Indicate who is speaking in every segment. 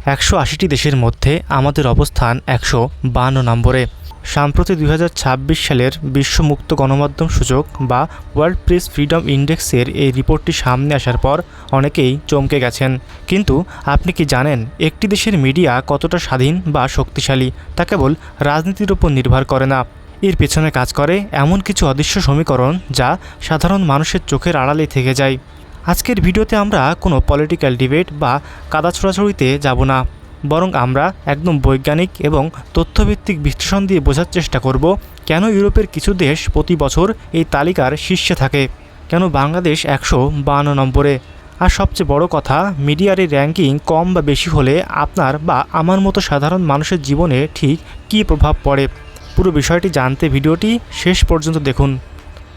Speaker 1: 180টি দেশের মধ্যে আমাদের অবস্থান 152 নম্বরে। সাম্প্রতি 2026 সালের বিশ্ব মুক্ত গণমাধ্যম সূচক বা ওয়ার্ল্ড প্রেস ফ্রিডম ইন্ডেক্সের এই রিপোর্টটি সামনে আসার পর অনেকেই চমকে গেছেন। কিন্তু আপনি কি জানেন একটি দেশের মিডিয়া কতটা স্বাধীন বা শক্তিশালী তা কেবল রাজনীতির উপর নির্ভর করে না, এর পেছনে কাজ করে এমন কিছু অদৃশ্য সমীকরণ যা সাধারণ মানুষের চোখের আড়ালে থেকে যায়। আজকের ভিডিওতে আমরা কোনো পলিটিক্যাল ডিবেট বা কাদা ছোড়াছড়িতে যাব না, বরং আমরা একদম বৈজ্ঞানিক এবং তথ্যভিত্তিক বিশ্লেষণ দিয়ে বোঝার চেষ্টা করব কেন ইউরোপের কিছু দেশ প্রতি বছর এই তালিকার শীর্ষে থাকে, কেন বাংলাদেশ 152 নম্বরে, আর সবচেয়ে বড় কথা মিডিয়ার এই র্যাঙ্কিং কম বা বেশি হলে আপনার বা আমার মতো সাধারণ মানুষের জীবনে ঠিক কী প্রভাব পড়ে। পুরো বিষয়টি জানতে ভিডিওটি শেষ পর্যন্ত দেখুন।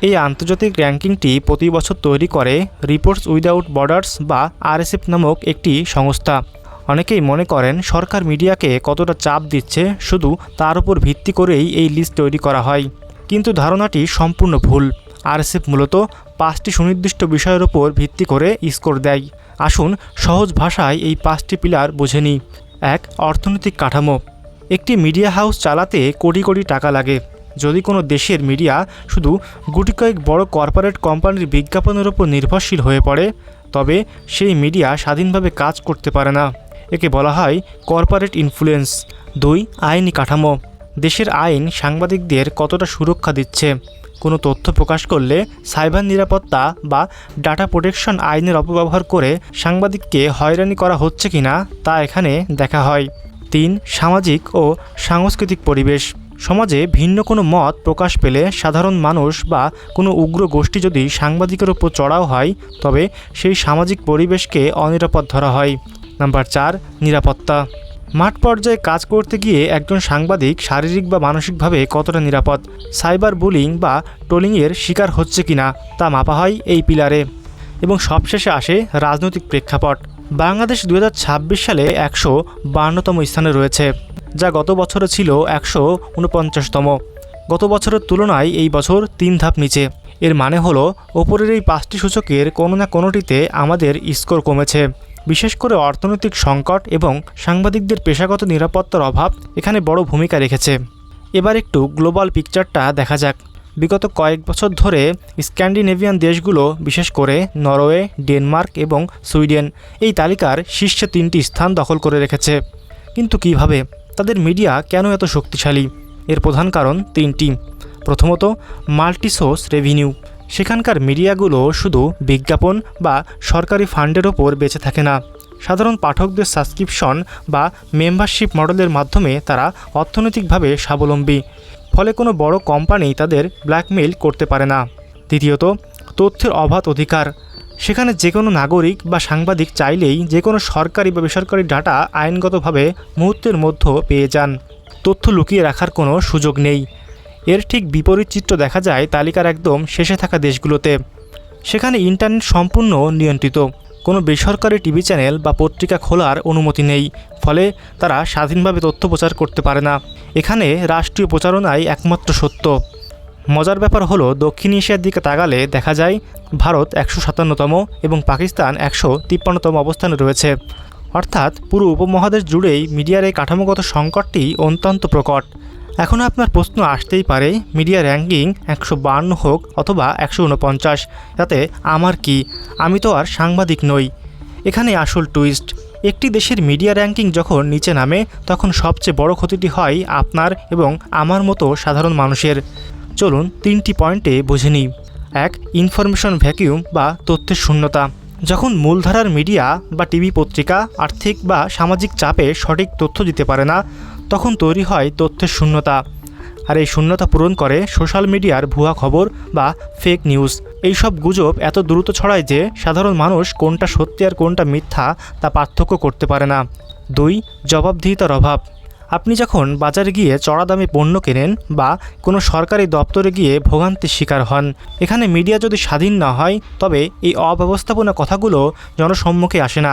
Speaker 1: এই আন্তর্জাতিক র্যাঙ্কিংটি প্রতি বছর তৈরি করে রিপোর্টস উইদাউট বর্ডার্স বা RSF নামক একটি সংস্থা। অনেকেই মনে করেন সরকার মিডিয়াকে কতটা চাপ দিচ্ছে শুধু তার উপর ভিত্তি করেই এই লিস্ট তৈরি করা হয়, কিন্তু ধারণাটি সম্পূর্ণ ভুল। RSF মূলত 5টি সুনির্দিষ্ট বিষয়ের উপর ভিত্তি করে স্কোর দেয়। আসুন সহজ ভাষায় এই 5টি পিলার বুঝে নিই। 1. অর্থনৈতিক কাঠামো। একটি মিডিয়া হাউস চালাতে কোটি কোটি টাকা লাগে। যদি কোনো দেশের মিডিয়া শুধু গুটি কয়েক বড় কর্পোরেট কোম্পানির বিজ্ঞাপনের উপর নির্ভরশীল হয়ে পড়ে, তবে সেই মিডিয়া স্বাধীনভাবে কাজ করতে পারে না। একে বলা হয় কর্পোরেট ইনফ্লুয়েন্স। 2. আইনি কাঠামো। দেশের আইন সাংবাদিকদের কতটা সুরক্ষা দিচ্ছে। কোনো তথ্য প্রকাশ করলে সাইবার নিরাপত্তা বা ডাটা প্রোটেকশন আইনের অপব্যবহার করে সাংবাদিককে হয়রানি করা হচ্ছে কিনা তা এখানে দেখা হয়। 3. সামাজিক ও সাংস্কৃতিক পরিবেশ। সমাজে ভিন্ন কোনো মত প্রকাশ পেলে সাধারণ মানুষ বা কোনো উগ্র গোষ্ঠী যদি সাংবাদিকের ওপর চড়াও হয়, তবে সেই সামাজিক পরিবেশকে অনিরাপদ ধরা হয়। নাম্বার 4. নিরাপত্তা। মাঠ পর্যায়ে কাজ করতে গিয়ে একজন সাংবাদিক শারীরিক বা মানসিকভাবে কতটা নিরাপদ, সাইবার বুলিং বা ট্রোলিংয়ের শিকার হচ্ছে কিনা তা মাপা হয় এই পিলারে। এবং সবশেষে আসে রাজনৈতিক প্রেক্ষাপট। বাংলাদেশ 2026 সালে 152তম স্থানে রয়েছে, যা গত বছরে ছিল 149তম। গত বছরের তুলনায় এই বছর 3 ধাপ নিচে। এর মানে হলো ওপরের এই 5টি সূচকের কোনো না কোনোটিতে আমাদের স্কোর কমেছে। বিশেষ করে অর্থনৈতিক সংকট এবং সাংবাদিকদের পেশাগত নিরাপত্তার অভাব এখানে বড় ভূমিকা রেখেছে। এবার একটু গ্লোবাল পিকচারটা দেখা যাক। বিগত কয়েক বছর ধরে স্ক্যান্ডিনেভিয়ান দেশগুলো, বিশেষ করে নরওয়ে, ডেনমার্ক এবং সুইডেন এই তালিকার শীর্ষে 3টি স্থান দখল করে রেখেছে। কিন্তু কিভাবে? তাদের মিডিয়া কেন এত শক্তিশালী? এর প্রধান কারণ 3টি। প্রথমত, মাল্টি সোর্স রেভিনিউ। সেখানকার মিডিয়াগুলো শুধু বিজ্ঞাপন বা সরকারি ফান্ডের ওপর বেঁচে থাকে না। সাধারণ পাঠকদের সাবস্ক্রিপশন বা মেম্বারশিপ মডেলের মাধ্যমে তারা অর্থনৈতিকভাবে স্বাবলম্বী, ফলে কোনো বড় কোম্পানি তাদের ব্ল্যাকমেইল করতে পারে না। দ্বিতীয়ত, তথ্যের অবাধ অধিকার। সেখানে যে কোনো নাগরিক বা সাংবাদিক চাইলেই যে কোনো সরকারি বা বেসরকারি ডাটা আইনগতভাবে মুহূর্তের মধ্যে পেয়ে যান। তথ্য লুকিয়ে রাখার কোনো সুযোগ নেই। এর ঠিক বিপরীত চিত্র দেখা যায় তালিকার একদম শেষে থাকা দেশগুলোতে। সেখানে ইন্টারনেট সম্পূর্ণ নিয়ন্ত্রিত, কোনো বেসরকারি টিভি চ্যানেল বা পত্রিকা খোলার অনুমতি নেই, ফলে তারা স্বাধীনভাবে তথ্য প্রচার করতে পারে না। এখানে রাষ্ট্রীয় প্রচারণাই একমাত্র সত্য। মজার ব্যাপার হলো দক্ষিণ এশিয়ার দিকে তাকালে দেখা যায় ভারত 157তম এবং পাকিস্তান 153তম অবস্থানে রয়েছে। অর্থাৎ পুরো উপমহাদেশ জুড়েই মিডিয়ার এই কাঠামোগত সংকটটি অত্যন্ত প্রকট। এখন আপনার প্রশ্ন আসতেই পারে, মিডিয়া র্যাঙ্কিং 152 হোক অথবা 149, তাতে আমার কি? আমি তো আর সাংবাদিক নই। এখানে আসল টুইস্ট। একটি দেশের মিডিয়া র্যাঙ্কিং যখন নিচে নামে তখন সবচেয়ে বড় ক্ষতিটি হয় আপনার এবং আমার মতো সাধারণ মানুষের। চলুন 3টি পয়েন্টে বুঝে নিই। 1. ইনফরমেশন ভ্যাকিউম বা তথ্যের শূন্যতা। যখন মূলধারার মিডিয়া বা টিভি পত্রিকা আর্থিক বা সামাজিক চাপে সঠিক তথ্য দিতে পারে না, তখন তৈরি হয় তথ্যের শূন্যতা। আর এই শূন্যতা পূরণ করে সোশ্যাল মিডিয়ার ভুয়া খবর বা ফেক নিউজ। এইসব গুজব এত দ্রুত ছড়ায় যে সাধারণ মানুষ কোনটা সত্যি আর কোনটা মিথ্যা তা পার্থক্য করতে পারে না। 2. জবাবদিহিতার অভাব। আপনি যখন বাজারে গিয়ে চড়া দামে পণ্য কেনেন বা কোনো সরকারি দপ্তরে গিয়ে ভোগান্তির শিকার হন, এখানে মিডিয়া যদি স্বাধীন না হয় তবে এই অব্যবস্থাপনা কথাগুলো জনসম্মুখে আসে না,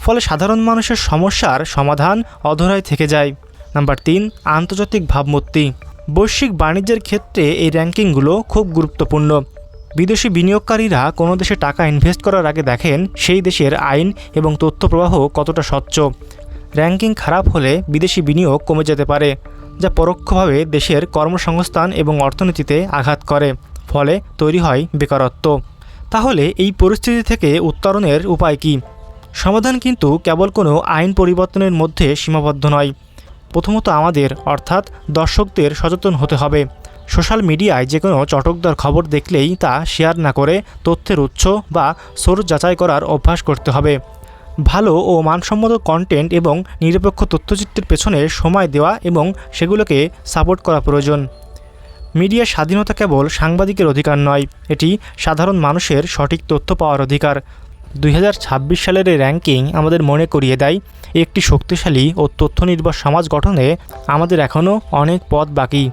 Speaker 1: ফলে সাধারণ মানুষের সমস্যার সমাধান অধরাই থেকে যায়। নাম্বার 3. আন্তর্জাতিক ভাবমূর্তি। বৈশ্বিক বাণিজ্যের ক্ষেত্রে এই র্যাঙ্কিংগুলো খুব গুরুত্বপূর্ণ। বিদেশি বিনিয়োগকারীরা কোনো দেশে টাকা ইনভেস্ট করার আগে দেখেন সেই দেশের আইন এবং তথ্য প্রবাহ কতটা স্বচ্ছ। র্যাঙ্কিং খারাপ হলে বিদেশি বিনিয়োগ কমে যেতে পারে, যা পরোক্ষভাবে দেশের কর্মসংস্থান এবং অর্থনীতিতে আঘাত করে, ফলে তৈরি হয় বেকারত্ব। তাহলে এই পরিস্থিতি থেকে উত্তরণের উপায় কী? সমাধান কিন্তু কেবল কোনো আইন পরিবর্তনের মধ্যে সীমাবদ্ধ নয়। প্রথমত আমাদের অর্থাৎ দর্শকদের সচেতন হতে হবে। সোশ্যাল মিডিয়ায় যে কোনো চটকদার খবর দেখলেই তা শেয়ার না করে তথ্যের উৎস বা সোর্স যাচাই করার অভ্যাস করতে হবে। ভালো ও মানসম্মত কন্টেন্ট এবং নিরপেক্ষ তথ্যচিত্রের পেছনে সময় দেওয়া এবং সেগুলোকে সাপোর্ট করা প্রয়োজন। মিডিয়ার স্বাধীনতা কেবল সাংবাদিকের অধিকার নয়, এটি সাধারণ মানুষের সঠিক তথ্য পাওয়ার অধিকার। 2026 সালের এই র্যাঙ্কিং আমাদের মনে করিয়ে দেয়, একটি শক্তিশালী ও তথ্যনির্ভর সমাজ গঠনে আমাদের এখনও অনেক পথ বাকি।